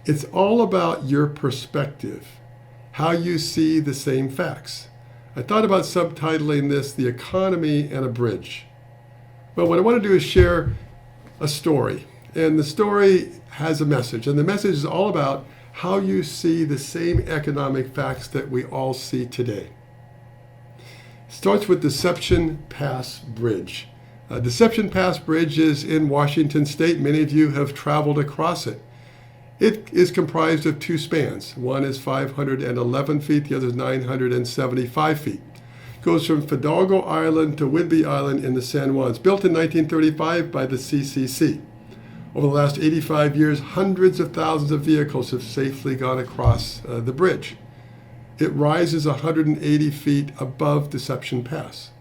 It's all about your perspective, how you see the same facts. I thought about subtitling this, The Economy and a Bridge. But what I want to do is share a story. And the story has a message. And the message is all about how you see the same economic facts that we all see today. It starts with Deception Pass Bridge. Deception Pass Bridge is in Washington State. Many of you have traveled across it. It is comprised of two spans. One is 511 feet, the other is 975 feet. It goes from Fidalgo Island to Whidbey Island in the San Juans, built in 1935 by the CCC. Over the last 85 years, hundreds of thousands of vehicles have safely gone across the bridge. It rises 180 feet above Deception Pass.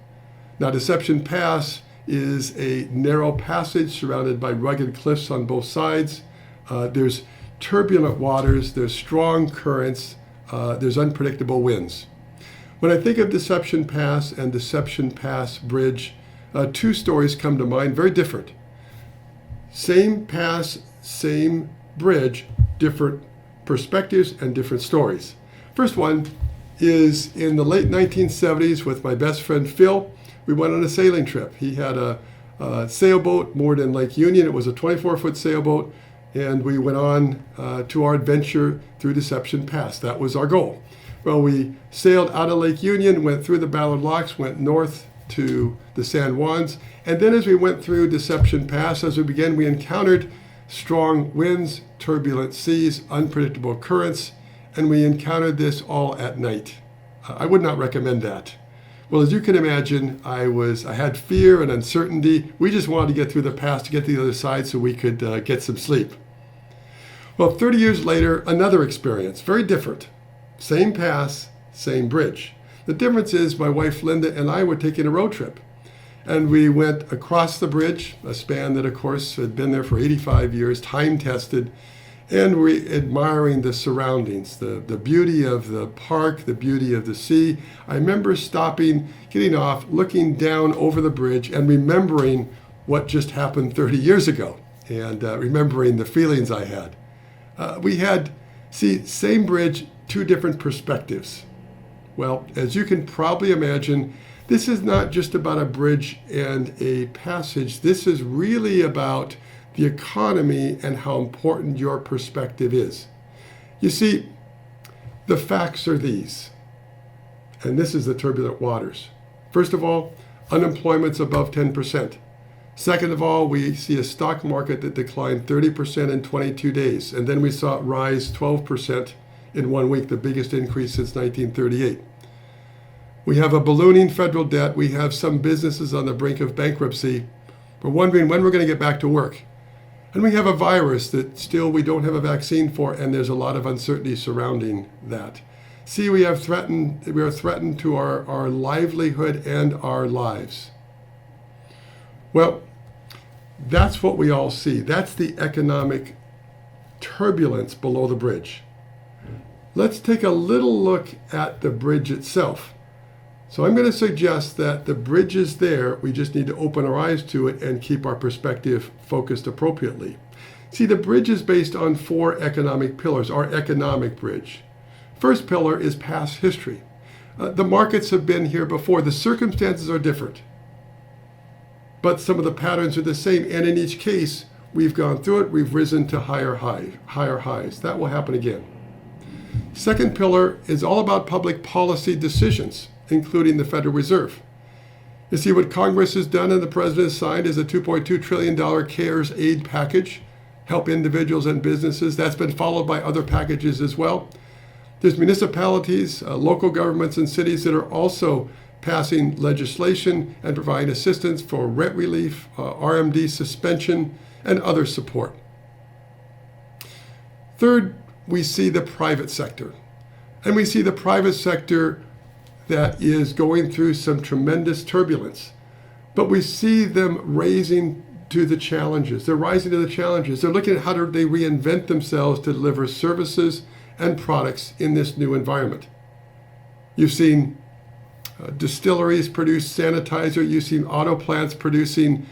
Now, Deception Pass is a narrow passage surrounded by rugged cliffs on both sides. There's turbulent waters, there's strong currents, there's unpredictable winds. When I think of Deception Pass and Deception Pass Bridge, two stories come to mind, very different. Same pass, same bridge, different perspectives and different stories. First one is in the late 1970s with my best friend Phil. We went on a sailing trip. He had a sailboat moored in Lake Union. It was a 24-foot sailboat, and we went on to our adventure through Deception Pass. That was our goal. Well, we sailed out of Lake Union, went through the Ballard Locks, went north to the San Juans, and then as we went through Deception Pass, as we began, we encountered strong winds, turbulent seas, unpredictable currents, and we encountered this all at night. I would not recommend that. Well, as you can imagine, I had fear and uncertainty. We just wanted to get through the pass to get to the other side so we could get some sleep. Well, 30 years later, another experience, very different. Same pass, same bridge. The difference is my wife Linda and I were taking a road trip. And we went across the bridge, a span that, of course, had been there for 85 years, time-tested, and we're admiring the surroundings, the beauty of the park, the beauty of the sea. I remember stopping, getting off, looking down over the bridge, and remembering what just happened 30 years ago, and remembering the feelings I had. We had, same bridge, two different perspectives. Well, as you can probably imagine, this is not just about a bridge and a passage. This is really about the economy and how important your perspective is. You see, the facts are these, and this is the turbulent waters. First of all, unemployment's above 10%. Second of all, we see a stock market that declined 30% in 22 days, and then we saw it rise 12% in 1 week, the biggest increase since 1938. We have a ballooning federal debt. We have some businesses on the brink of bankruptcy. We're wondering when we're going to get back to work. And we have a virus that still we don't have a vaccine for, and there's a lot of uncertainty surrounding that. See, we are threatened to our livelihood and our lives. Well, that's what we all see. That's the economic turbulence below the bridge. Let's take a little look at the bridge itself. So I'm going to suggest that the bridge is there. We just need to open our eyes to it and keep our perspective focused appropriately. See, the bridge is based on 4 economic pillars, our economic bridge. First pillar is past history. The markets have been here before. The circumstances are different, but some of the patterns are the same. And in each case, we've gone through it. We've risen to higher highs. That will happen again. Second pillar is all about public policy decisions, including the Federal Reserve. You see, what Congress has done and the President has signed is a $2.2 trillion CARES aid package, help individuals and businesses. That's been followed by other packages as well. There's municipalities, local governments and cities that are also passing legislation and providing assistance for rent relief, RMD suspension, and other support. Third, we see the private sector. And we see the private sector that is going through some tremendous turbulence. But we see them raising to the challenges. They're rising to the challenges. They're looking at how do they reinvent themselves to deliver services and products in this new environment. You've seen distilleries produce sanitizer. You've seen auto plants producing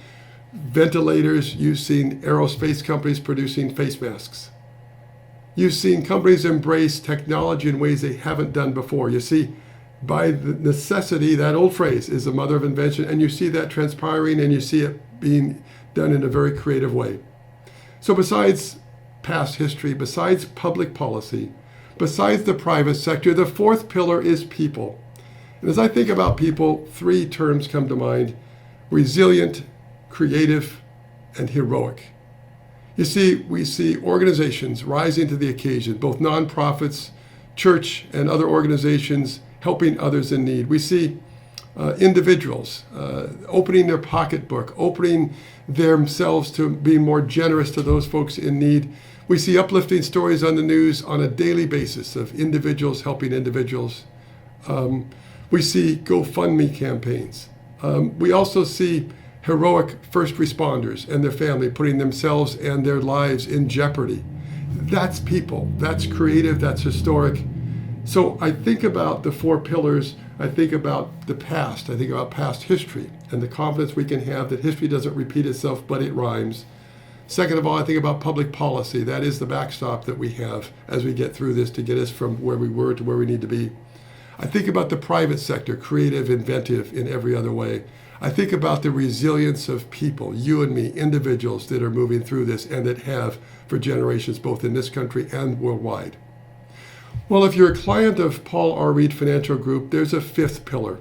ventilators. You've seen aerospace companies producing face masks. You've seen companies embrace technology in ways they haven't done before. You see, by the necessity, that old phrase is the mother of invention, and you see that transpiring and you see it being done in a very creative way. So besides past history, besides public policy, besides the private sector, the fourth pillar is people. And as I think about people, three terms come to mind: resilient, creative, and heroic. You see, we see organizations rising to the occasion, both nonprofits, church, and other organizations helping others in need. We see individuals opening their pocketbook, opening themselves to being more generous to those folks in need. We see uplifting stories on the news on a daily basis of individuals helping individuals. We see GoFundMe campaigns. We also see heroic first responders and their family putting themselves and their lives in jeopardy. That's people. That's creative. That's historic. So I think about the four pillars. I think about the past. I think about past history and the confidence we can have that history doesn't repeat itself, but it rhymes. Second of all, I think about public policy. That is the backstop that we have as we get through this to get us from where we were to where we need to be. I think about the private sector, creative, inventive in every other way. I think about the resilience of people, you and me, individuals that are moving through this and that have for generations, both in this country and worldwide. Well, if you're a client of Paul R. Ried Financial Group, there's a fifth pillar.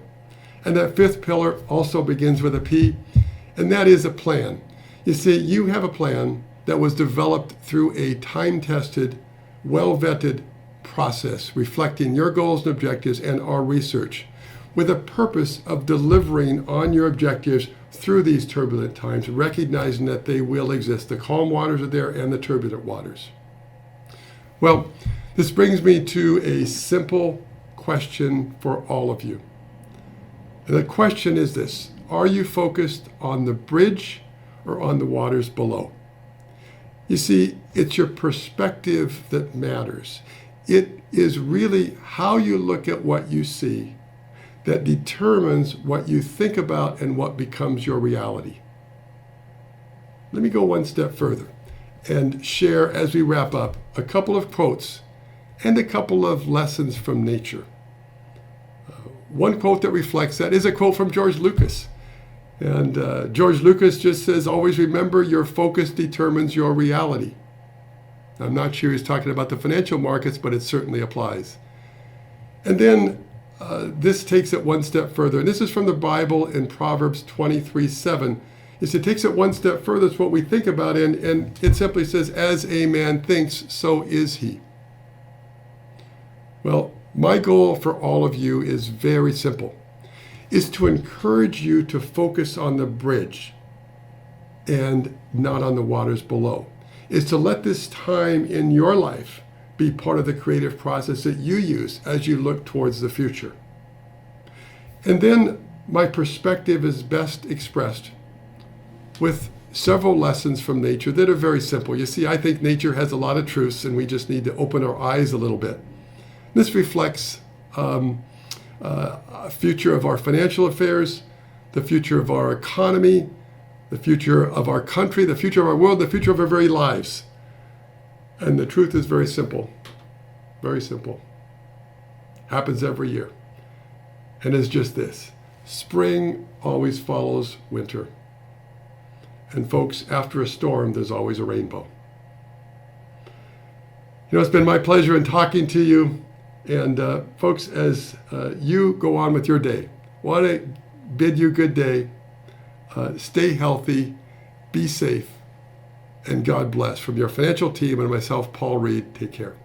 And that fifth pillar also begins with a P, and that is a plan. You see, you have a plan that was developed through a time-tested, well-vetted process reflecting your goals and objectives and our research, with a purpose of delivering on your objectives through these turbulent times, recognizing that they will exist. The calm waters are there and the turbulent waters. Well, this brings me to a simple question for all of you. And the question is this: are you focused on the bridge or on the waters below? You see, it's your perspective that matters. It is really how you look at what you see that determines what you think about and what becomes your reality. Let me go one step further and share, as we wrap up, a couple of quotes and a couple of lessons from nature. One quote that reflects that is a quote from George Lucas. And George Lucas just says, always remember your focus determines your reality. I'm not sure he's talking about the financial markets, but it certainly applies. And then this takes it one step further. And this is from the Bible in Proverbs 23:7. It takes it one step further. It's what we think about, and it simply says, as a man thinks, so is he. Well, my goal for all of you is very simple, is to encourage you to focus on the bridge and not on the waters below. Is to let this time in your life be part of the creative process that you use as you look towards the future. And then my perspective is best expressed with several lessons from nature that are very simple. You see, I think nature has a lot of truths and we just need to open our eyes a little bit. This reflects a future of our financial affairs, the future of our economy, the future of our country, the future of our world, the future of our very lives. And the truth is very simple. Very simple. Happens every year. And it's just this: spring always follows winter. And folks, after a storm, there's always a rainbow. You know, it's been my pleasure in talking to you. And folks, as you go on with your day, I want to bid you good day. Stay healthy, be safe, and God bless. From your financial team and myself, Paul Ried, take care.